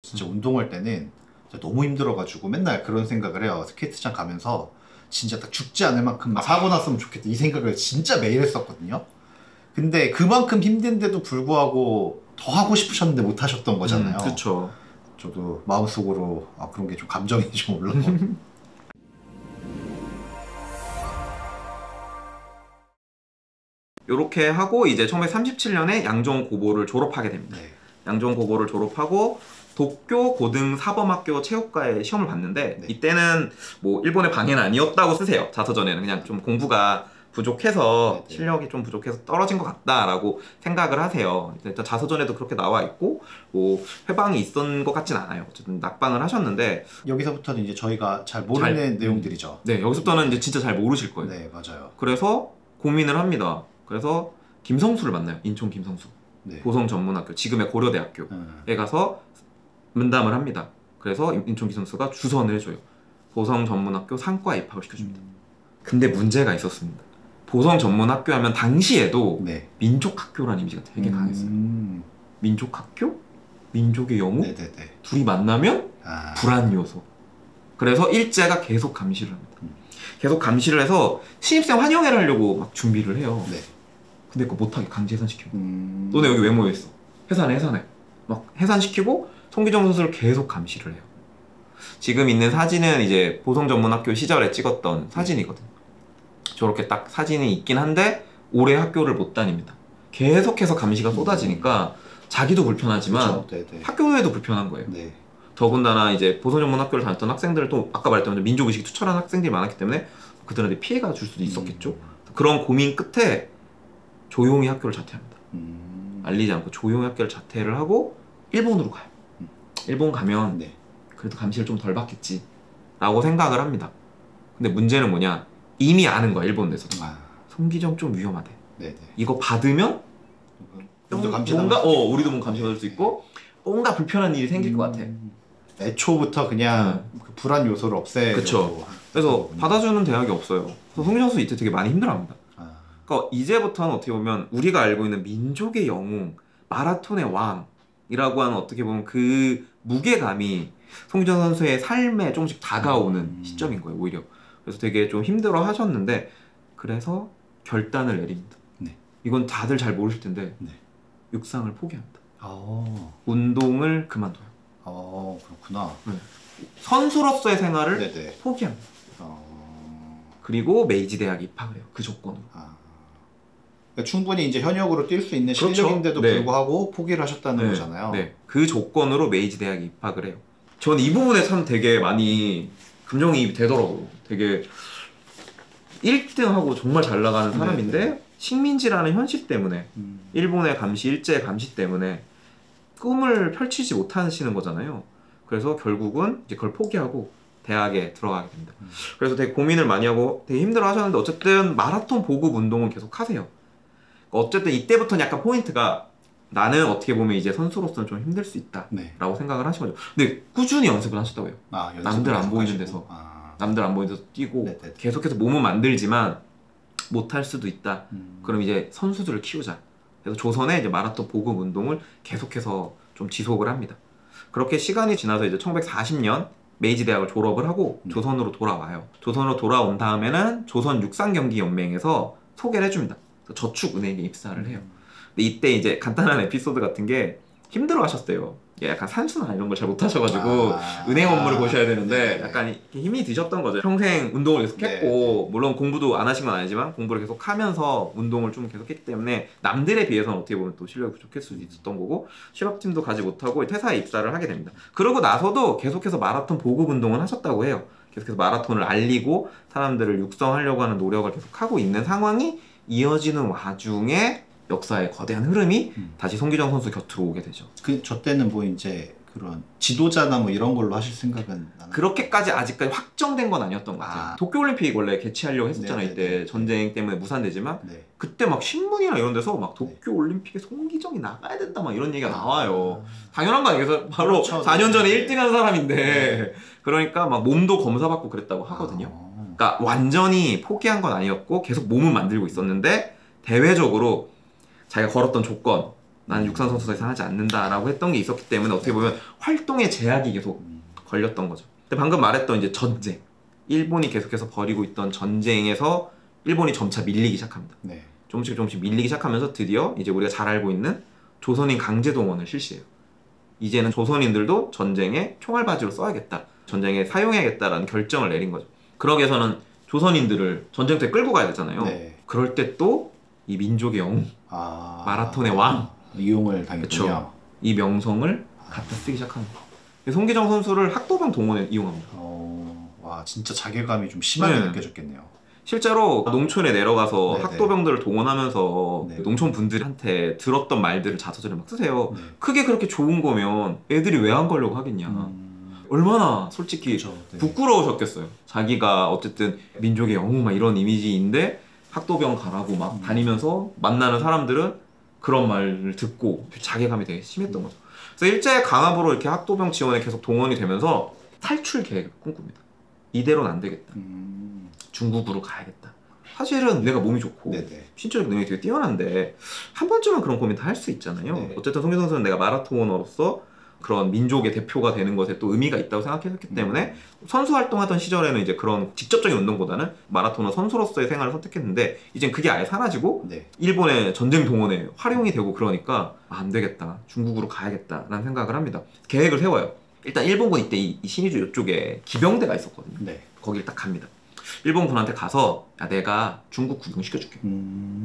진짜 운동할 때는 진짜 너무 힘들어가지고 맨날 그런 생각을 해요. 스케이트장 가면서 진짜 딱 죽지 않을 만큼만 사고 났으면 좋겠다 이 생각을 진짜 매일 했었거든요. 근데 그만큼 힘든데도 불구하고 더 하고 싶으셨는데 못 하셨던 거잖아요. 그쵸. 저도 마음속으로 그런 게 좀 감정이 좀 올라오고 요렇게 하고 이제 1937년에 양종고보를 졸업하게 됩니다. 네. 양종고보를 졸업하고 도쿄 고등 사범학교 체육과에 시험을 봤는데 네. 이때는 뭐 일본의 방해는 아니었다고 쓰세요. 자서전에는 그냥 좀 공부가 부족해서 네. 실력이 좀 부족해서 떨어진 것 같다라고 생각을 하세요. 일단 자서전에도 그렇게 나와 있고 뭐 회방이 있었던 것 같진 않아요. 어쨌든 낙방을 하셨는데 여기서부터는 이제 저희가 잘 모르는 내용들이죠. 네, 여기서부터는 이제 진짜 잘 모르실 거예요. 네, 맞아요. 그래서 고민을 합니다. 그래서 김성수를 만나요. 인천 김성수. 네. 보성전문학교, 지금의 고려대학교에 가서 면담을 합니다. 그래서 인천 김성수가 주선을 해줘요. 보성전문학교 상과에 입학을 시켜줍니다. 근데 문제가 있었습니다. 보성전문학교 하면 당시에도 네. 민족학교라는 이미지가 되게 강했어요. 민족학교? 민족의 영웅? 네네네. 둘이 만나면 불안 요소. 그래서 일제가 계속 감시를 합니다. 계속 감시를 해서 신입생 환영회를 하려고 막 준비를 해요. 네. 근데 그거 못하게 강제 해산시키고 너네 여기 왜 모여있어? 해산해. 막 해산시키고 송기정 선수를 계속 감시를 해요. 지금 있는 사진은 이제 보성전문학교 시절에 찍었던 사진이거든요. 저렇게 딱 사진이 있긴 한데 오래 학교를 못 다닙니다. 계속해서 감시가 쏟아지니까 자기도 불편하지만 학교에도 불편한 거예요. 네. 더군다나 이제 보성전문학교를 다녔던 학생들도 아까 말했던 민족의식이 투철한 학생들이 많았기 때문에 그들한테 피해가 줄 수도 있었겠죠. 그런 고민 끝에 조용히 학교를 자퇴합니다. 알리지 않고 조용히 학교를 자퇴를 하고 일본으로 가요. 일본 가면 그래도 감시를 좀 덜 받겠지 라고 생각을 합니다. 근데 문제는 뭐냐, 이미 아는 거야 일본 내에서도. 송기정 좀 위험하대. 네네. 이거 받으면 뭔가 우리도 뭔가 감시받을 수 있고 뭔가 불편한 일이 생길 것 같아. 애초부터 그냥 그 불안 요소를 없애려고. 그쵸. 그래서 받아주는 대학이 없어요. 그래서 송기정 선수 이때 되게 많이 힘들어합니다. 그러니까 이제부터는 어떻게 보면 우리가 알고 있는 민족의 영웅, 마라톤의 왕이라고 하는 어떻게 보면 그 무게감이 송기정 선수의 삶에 조금씩 다가오는 시점인 거예요, 오히려. 그래서 되게 좀 힘들어 하셨는데, 그래서 결단을 내립니다. 네. 이건 다들 잘 모르실 텐데, 육상을 포기합니다. 운동을 그만둬요. 그렇구나. 네. 선수로서의 생활을 포기합니다. 그리고 메이지 대학에 입학을 해요. 그 조건으로. 그러니까 충분히 이제 현역으로 뛸 수 있는 실력인데도 불구하고 포기를 하셨다는 거잖아요. 네. 그 조건으로 메이지 대학에 입학을 해요. 전 이 부분에 참 되게 많이 감정이입이 되더라고요. 되게 1등하고 정말 잘 나가는 사람인데 식민지라는 현실 때문에 일본의 감시, 일제의 감시 때문에 꿈을 펼치지 못하시는 거잖아요. 그래서 결국은 이제 그걸 포기하고 대학에 들어가게 됩니다. 그래서 되게 고민을 많이 하고 되게 힘들어 하셨는데 어쨌든 마라톤 보급 운동은 계속 하세요. 어쨌든 이때부터는 약간 포인트가 나는 어떻게 보면 이제 선수로서는 좀 힘들 수 있다 라고 생각을 하신 거죠. 근데 꾸준히 연습을 하셨다고 해요. 남들 안 보이는 데서 남들 안 보이는 데서 뛰고 계속해서 몸은 만들지만 못할 수도 있다. 그럼 이제 선수들을 키우자. 그래서 조선에 이제 마라톤 보급 운동을 계속해서 좀 지속을 합니다. 그렇게 시간이 지나서 이제 1940년 메이지 대학을 졸업을 하고 조선으로 돌아와요. 조선으로 돌아온 다음에는 조선 육상경기연맹에서 소개를 해줍니다. 저축은행에 입사를 해요. 근데 이때 이제 간단한 에피소드 같은 게 힘들어 하셨대요. 약간 산수나 이런 걸 잘 못하셔가지고 은행 업무를 보셔야 되는데 약간 힘이 드셨던 거죠. 평생 운동을 계속 했고 물론 공부도 안 하신 건 아니지만 공부를 계속 하면서 운동을 좀 계속 했기 때문에 남들에 비해서는 어떻게 보면 또 실력이 부족할 수도 있었던 거고 실업팀도 가지 못하고 퇴사에 입사를 하게 됩니다. 그러고 나서도 계속해서 마라톤 보급 운동을 하셨다고 해요. 계속해서 마라톤을 알리고 사람들을 육성하려고 하는 노력을 계속 하고 있는 상황이 이어지는 와중에 역사의 거대한 흐름이 다시 송기정 선수 곁으로 오게 되죠. 저 때는 뭐 이제 그런 지도자나 뭐 이런 걸로 하실 생각은 나는... 그렇게까지 아직까지 확정된 건 아니었던 것 같아요. 도쿄올림픽 원래 개최하려고 했었잖아요. 이때 전쟁 때문에 무산되지만 그때 막 신문이나 이런 데서 막 도쿄올림픽에 송기정이 나가야 된다 막 이런 얘기가 나와요. 당연한 거 아니겠어요? 바로 4년 전에 1등한 사람인데 그러니까 막 몸도 검사받고 그랬다고 하거든요. 그러니까 완전히 포기한 건 아니었고 계속 몸은 만들고 있었는데 대외적으로 자기가 걸었던 조건 나는 육상 선수 더 이상 하지 않는다라고 했던 게 있었기 때문에 어떻게 보면 활동의 제약이 계속 걸렸던 거죠. 근데 방금 말했던 이제 전쟁, 일본이 계속해서 벌이고 있던 전쟁에서 일본이 점차 밀리기 시작합니다. 네. 조금씩 밀리기 시작하면서 드디어 이제 우리가 잘 알고 있는 조선인 강제 동원을 실시해요. 이제는 조선인들도 전쟁에 총알바지로 써야겠다, 전쟁에 사용해야겠다라는 결정을 내린 거죠. 그러기 위해서는 조선인들을 전쟁터에 끌고 가야 되잖아요. 네. 그럴 때 또 이 민족의 영웅, 마라톤의 왕, 이용을 당했군요. 그쵸. 이 명성을 갖다 쓰기 시작합니다. 송기정 선수를 학도병 동원에 이용합니다. 와, 진짜 자괴감이 좀 심하게 네. 느껴졌겠네요. 실제로 농촌에 내려가서 네네. 학도병들을 동원하면서 네. 농촌 분들한테 들었던 말들을 자서전에 막 쓰세요. 네. 그게 그렇게 좋은 거면 애들이 왜 안 가려고 하겠냐. 얼마나 솔직히 그쵸, 네. 부끄러우셨겠어요. 자기가 어쨌든 민족의 영웅 막 이런 이미지인데 학도병 가라고 막 다니면서 만나는 사람들은 그런 말을 듣고 자괴감이 되게 심했던 거죠. 그래서 일제 강압으로 이렇게 학도병 지원에 계속 동원이 되면서 탈출 계획을 꿈꿉니다. 이대로는 안 되겠다. 중국으로 가야겠다. 사실은 내가 몸이 좋고 네네. 신체적 능력이 되게 뛰어난데 한 번쯤은 그런 고민 다 할 수 있잖아요. 네. 어쨌든 송기정 선수는 내가 마라토너로서 그런 민족의 대표가 되는 것에 또 의미가 있다고 생각했기 때문에 선수 활동하던 시절에는 이제 그런 직접적인 운동보다는 마라토너 선수로서의 생활을 선택했는데 이젠 그게 아예 사라지고 네. 일본의 전쟁 동원에 활용이 되고 그러니까 안 되겠다, 중국으로 가야겠다라는 생각을 합니다. 계획을 세워요. 일단 일본군 이때 이 신의주 이쪽에 기병대가 있었거든요. 네. 거기를 딱 갑니다. 일본군한테 가서 야, 내가 중국 구경시켜줄게.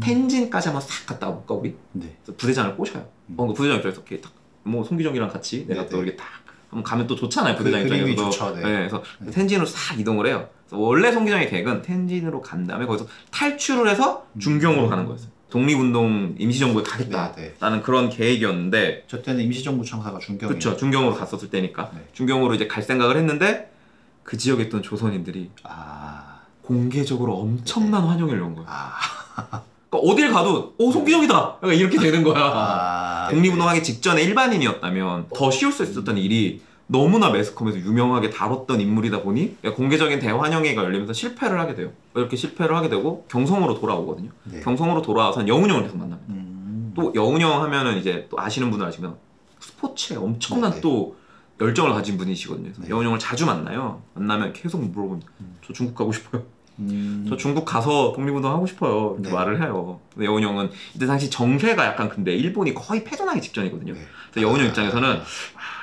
텐진까지 한번 싹 갔다 와볼까 우리? 네. 그래서 부대장을 꼬셔요. 그 부대장 입장에서 이렇게 딱 뭐 송기정이랑 같이 내가 네네. 또 이렇게 딱 한번 가면 또 좋잖아요. 부대장 그림이 입장에서도. 좋죠, 네. 그래서 텐진으로 싹 이동을 해요. 그래서 원래 송기정의 계획은 텐진으로 간 다음에 거기서 탈출을 해서 중경으로 가는 거였어요. 독립운동 임시정부에 가겠다라는 네네. 그런 계획이었는데 저 때는 임시정부 청사가 중경이에요. 그렇죠. 중경으로 갔었을 때니까 네. 중경으로 이제 갈 생각을 했는데 그 지역에 있던 조선인들이 공개적으로 엄청난 환영을 온 거예요. 그러니까 어딜 가도 송기정이다! 약간 이렇게 되는 거야. 독립운동하기 직전에 일반인이었다면 더 쉬울 수 있었던 일이 너무나 매스컴에서 유명하게 다뤘던 인물이다 보니 공개적인 대환영회가 열리면서 실패를 하게 돼요. 이렇게 실패를 하게 되고 경성으로 돌아오거든요. 네. 경성으로 돌아와서 여운형을 계속 만납니다. 또 여운형 하면은 이제 또 아시는 분들 아시면 스포츠에 엄청난 네. 또 열정을 가진 분이시거든요. 네. 여운형을 자주 만나요. 만나면 계속 물어봅니다. 저 중국 가고 싶어요. 저 중국 가서 독립운동 하고 싶어요. 이렇게 네. 말을 해요. 근데 여운형은 이때 당시 정세가 약간 근데 일본이 거의 패전하기 직전이거든요. 네. 그래서 여운형 입장에서는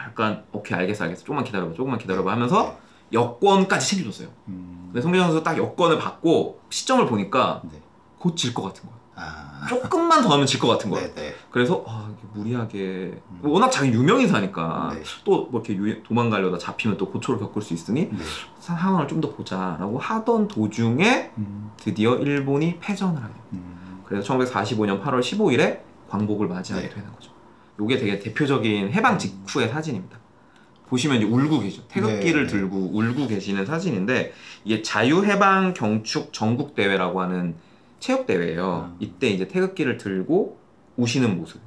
약간 오케이 알겠어 조금만 기다려봐 하면서 여권까지 챙겨줬어요. 근데 송기정 선수 딱 여권을 받고 시점을 보니까 네. 곧 질 것 같은 거야. 조금만 더 하면 질 것 같은 거야. 네네. 그래서 이게 무리하게 워낙 자기 유명인사니까 네. 또 뭐 이렇게 도망가려다 잡히면 또 고초를 겪을 수 있으니 네. 상황을 좀 더 보자라고 하던 도중에 드디어 일본이 패전을 하게 돼요. 그래서 1945년 8월 15일에 광복을 맞이하게 네. 되는 거죠. 이게 되게 대표적인 해방 직후의 사진입니다. 보시면 이제 울고 계시죠. 태극기를 네. 들고 울고 계시는 사진인데 이게 자유해방 경축 전국대회라고 하는 체육대회예요. 이때 이제 태극기를 들고 우시는 모습.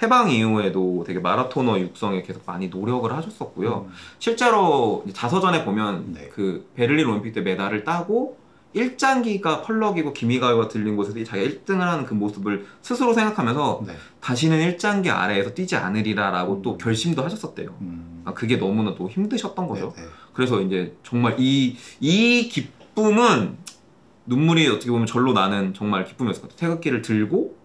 해방 이후에도 되게 마라토너 육성에 계속 많이 노력을 하셨었고요. 실제로 자서전에 보면 네. 그 베를린 올림픽 때 메달을 따고 일장기가 펄럭이고 기미가요가 들린 곳에서 자기가 1등을 하는 그 모습을 스스로 생각하면서 네. 다시는 일장기 아래에서 뛰지 않으리라라고 또 결심도 하셨었대요. 그게 너무나 또 힘드셨던 거죠. 네네. 그래서 이제 정말 이 기쁨은 눈물이 어떻게 보면 절로 나는 정말 기쁨이었을 것 같아요. 태극기를 들고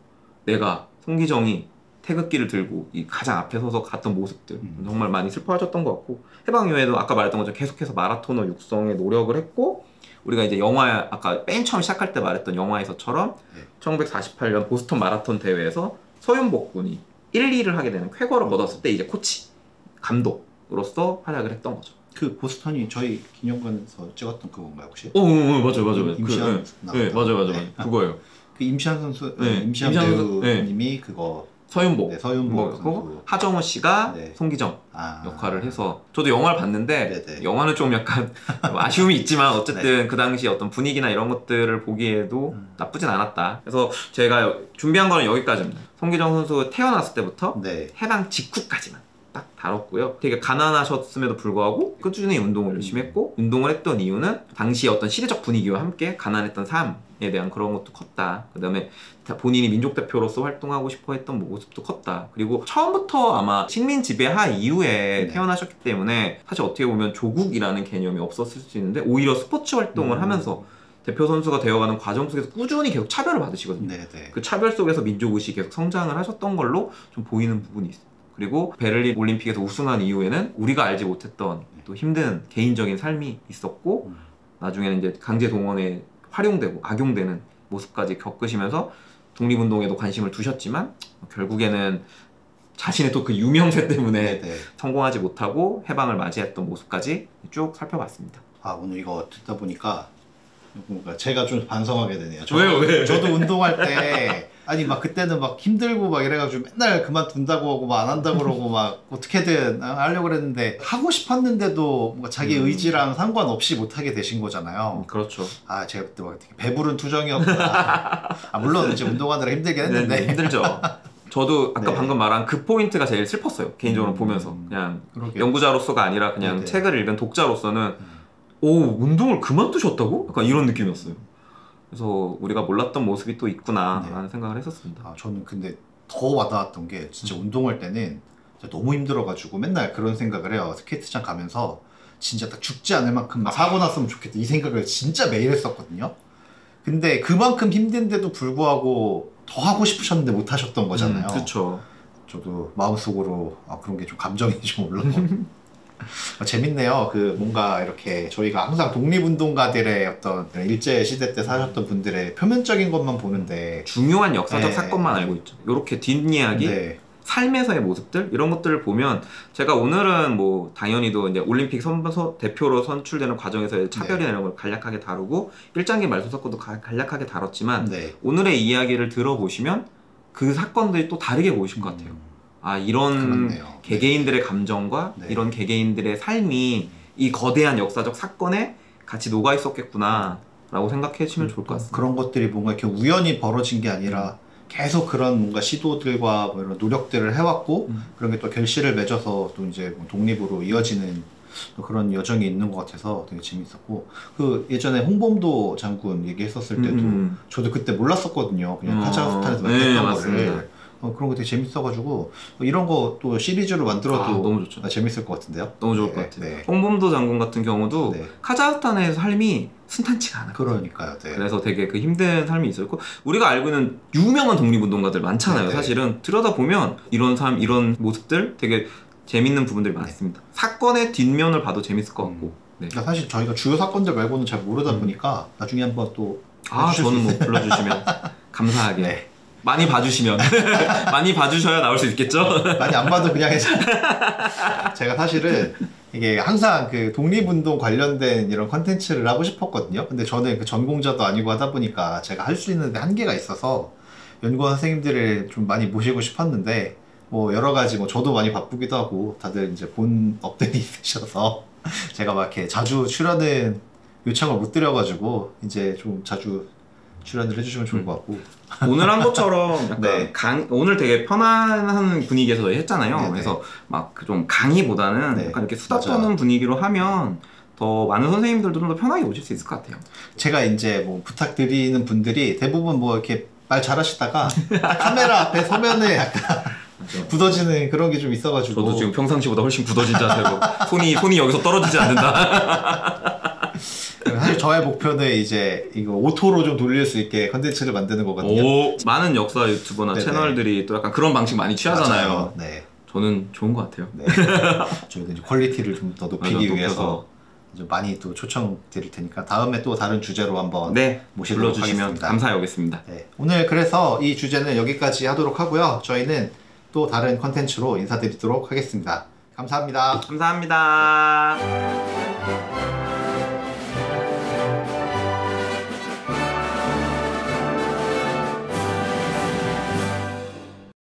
내가 송기정이 태극기를 들고 이 가장 앞에 서서 갔던 모습들 정말 많이 슬퍼하셨던 것 같고 해방 이후에도 아까 말했던 것처럼 계속해서 마라토너 육성에 노력을 했고 우리가 이제 영화 아까 맨 처음 시작할 때 말했던 영화에서처럼 1948년 보스턴 마라톤 대회에서 서윤복 군이 1, 2를 하게 되는 쾌거를 거뒀을 때 이제 코치 감독으로서 활약을 했던 거죠. 그 보스턴이 저희 기념관에서 찍었던 그건가요 혹시? 맞아요. 임시한 맞아요. 그거예요. 그 임시한 선수, 네. 임시한 임시한 선수, 배우님이 그거 서윤복, 네, 서윤복 선수. 선수. 하정우 씨가 네. 송기정 역할을 해서 저도 영화를 봤는데 네네. 영화는 좀 약간 아쉬움이 있지만 어쨌든 그 당시 어떤 분위기나 이런 것들을 보기에도 나쁘진 않았다. 그래서 제가 준비한 거는 여기까지입니다. 송기정 선수 태어났을 때부터 네. 해방 직후까지만 딱 다뤘고요. 되게 가난하셨음에도 불구하고 꾸준히 운동을 열심히 했고 운동을 했던 이유는 당시 어떤 시대적 분위기와 함께 가난했던 삶에 대한 그런 것도 컸다. 그 다음에 본인이 민족 대표로서 활동하고 싶어 했던 모습도 컸다. 그리고 처음부터 아마 식민 지배하 이후에 태어나셨기 때문에 사실 어떻게 보면 조국이라는 개념이 없었을 수 있는데 오히려 스포츠 활동을 하면서 대표 선수가 되어가는 과정 속에서 꾸준히 계속 차별을 받으시거든요. 그 차별 속에서 민족의식이 계속 성장을 하셨던 걸로 좀 보이는 부분이 있어요. 그리고 베를린 올림픽에서 우승한 이후에는 우리가 알지 못했던 또 힘든 개인적인 삶이 있었고 나중에는 이제 강제 동원에 활용되고 악용되는 모습까지 겪으시면서 독립운동에도 관심을 두셨지만 결국에는 자신의 또 그 유명세 때문에 성공하지 못하고 해방을 맞이했던 모습까지 쭉 살펴봤습니다. 아, 오늘 이거 듣다 보니까 뭔가 제가 좀 반성하게 되네요. 왜요? 저도 운동할 때 아니 막 그때는 막 힘들고 막 이래가지고 맨날 그만둔다고 하고 막 안 한다고 그러고 막 어떻게든 하려고 그랬는데 하고 싶었는데도 뭔가 자기 의지랑 상관없이 못하게 되신 거잖아요. 그렇죠. 아, 제가 그때 막 되게 배부른 투정이었구나. 아, 물론 이제 운동하느라 힘들긴 했는데. 네, 힘들죠. 저도 아까 방금 말한 그 포인트가 제일 슬펐어요. 개인적으로 보면서 그냥 연구자로서가 아니라 그냥 책을 읽은 독자로서는 오, 운동을 그만두셨다고? 약간 이런 느낌이었어요. 그래서 우리가 몰랐던 모습이 또 있구나 라는 생각을 했었습니다. 아, 저는 근데 더 와닿았던 게 진짜 운동할 때는 진짜 너무 힘들어가지고 맨날 그런 생각을 해요. 스케이트장 가면서 진짜 딱 죽지 않을 만큼 사고 났으면 좋겠다 이 생각을 진짜 매일 했었거든요. 근데 그만큼 힘든데도 불구하고 더 하고 싶으셨는데 못 하셨던 거잖아요. 그렇죠. 저도 마음속으로 그런 게 좀 감정이 좀 올라오고 재밌네요. 그 뭔가 이렇게 저희가 항상 독립운동가들의 어떤 일제 시대 때 사셨던 분들의 표면적인 것만 보는데 중요한 역사적 사건만 알고 있죠. 이렇게 뒷이야기, 삶에서의 모습들 이런 것들을 보면 제가 오늘은 뭐 당연히도 이제 올림픽 대표로 선출되는 과정에서의 차별이나 이런 걸 간략하게 다루고 일장기 말소사건도 간략하게 다뤘지만 오늘의 이야기를 들어보시면 그 사건들이 또 다르게 보이실 것 같아요. 아, 이런 개개인들의 감정과 이런 개개인들의 삶이 이 거대한 역사적 사건에 같이 녹아 있었겠구나 라고 생각해 주시면 좋을 것 같습니다. 그런 것들이 뭔가 이렇게 우연히 벌어진 게 아니라 계속 그런 뭔가 시도들과 뭐 이런 노력들을 해왔고 그런 게 또 결실을 맺어서 또 이제 뭐 독립으로 이어지는 또 그런 여정이 있는 것 같아서 되게 재밌었고 그 예전에 홍범도 장군 얘기했었을 때도 저도 그때 몰랐었거든요. 그냥 카자흐스탄에서 만났던 거를. 그런 거 되게 재밌어가지고 이런 거 또 시리즈로 만들어도 너무 좋죠. 재밌을 것 같은데요. 너무 좋을 것 같아요. 홍범도 장군 같은 경우도 카자흐스탄의 삶이 순탄치가 않아요. 그러니까요. 그래서 되게 그 힘든 삶이 있었고 우리가 알고 있는 유명한 독립운동가들 많잖아요. 사실은 들여다보면 이런 삶, 이런 모습들 되게 재밌는 부분들이 많습니다. 사건의 뒷면을 봐도 재밌을 것 같고 그러니까 사실 저희가 주요 사건들 말고는 잘 모르다 보니까 나중에 한번 또 저는 뭐 불러주시면 감사하게 많이 봐주시면 많이 봐주셔야 나올 수 있겠죠? 많이 안 봐도 그냥 해서 제가 사실은 이게 항상 그 독립운동 관련된 이런 컨텐츠를 하고 싶었거든요. 근데 저는 그 전공자도 아니고 하다 보니까 제가 할 수 있는 데 한계가 있어서 연구원 선생님들을 좀 많이 모시고 싶었는데 뭐 여러 가지 뭐 저도 많이 바쁘기도 하고 다들 이제 본 업들이 있으셔서 제가 막 이렇게 자주 출연은 요청을 못 드려가지고 이제 좀 자주 출연을 해주시면 좋을 것 같고 오늘 한 것처럼 약간 오늘 되게 편안한 분위기에서 저희 했잖아요. 그래서 막 좀 강의보다는 약간 이렇게 수다 떠는 분위기로 하면 더 많은 선생님들도 좀 더 편하게 오실 수 있을 것 같아요. 제가 이제 뭐 부탁드리는 분들이 대부분 뭐 이렇게 말 잘하시다가 카메라 앞에 서면은 약간 굳어지는 그런 게 좀 있어가지고 저도 지금 평상시보다 훨씬 굳어진 자세로 손이 여기서 떨어지지 않는다. 사실 저의 목표는 이제 이거 오토로 좀 돌릴 수 있게 컨텐츠를 만드는 거거든요. 많은 역사 유튜버나 채널들이 또 약간 그런 방식 많이 취하잖아요. 저는 좋은 것 같아요. 저희도 이제 퀄리티를 좀 더 높이기 위해서 이제 많이 또 초청 드릴 테니까 다음에 또 다른 주제로 한번 모시도록 하겠습니다. 감사히 여겠습니다. 오늘 그래서 이 주제는 여기까지 하도록 하고요. 저희는 또 다른 컨텐츠로 인사드리도록 하겠습니다. 감사합니다. 감사합니다.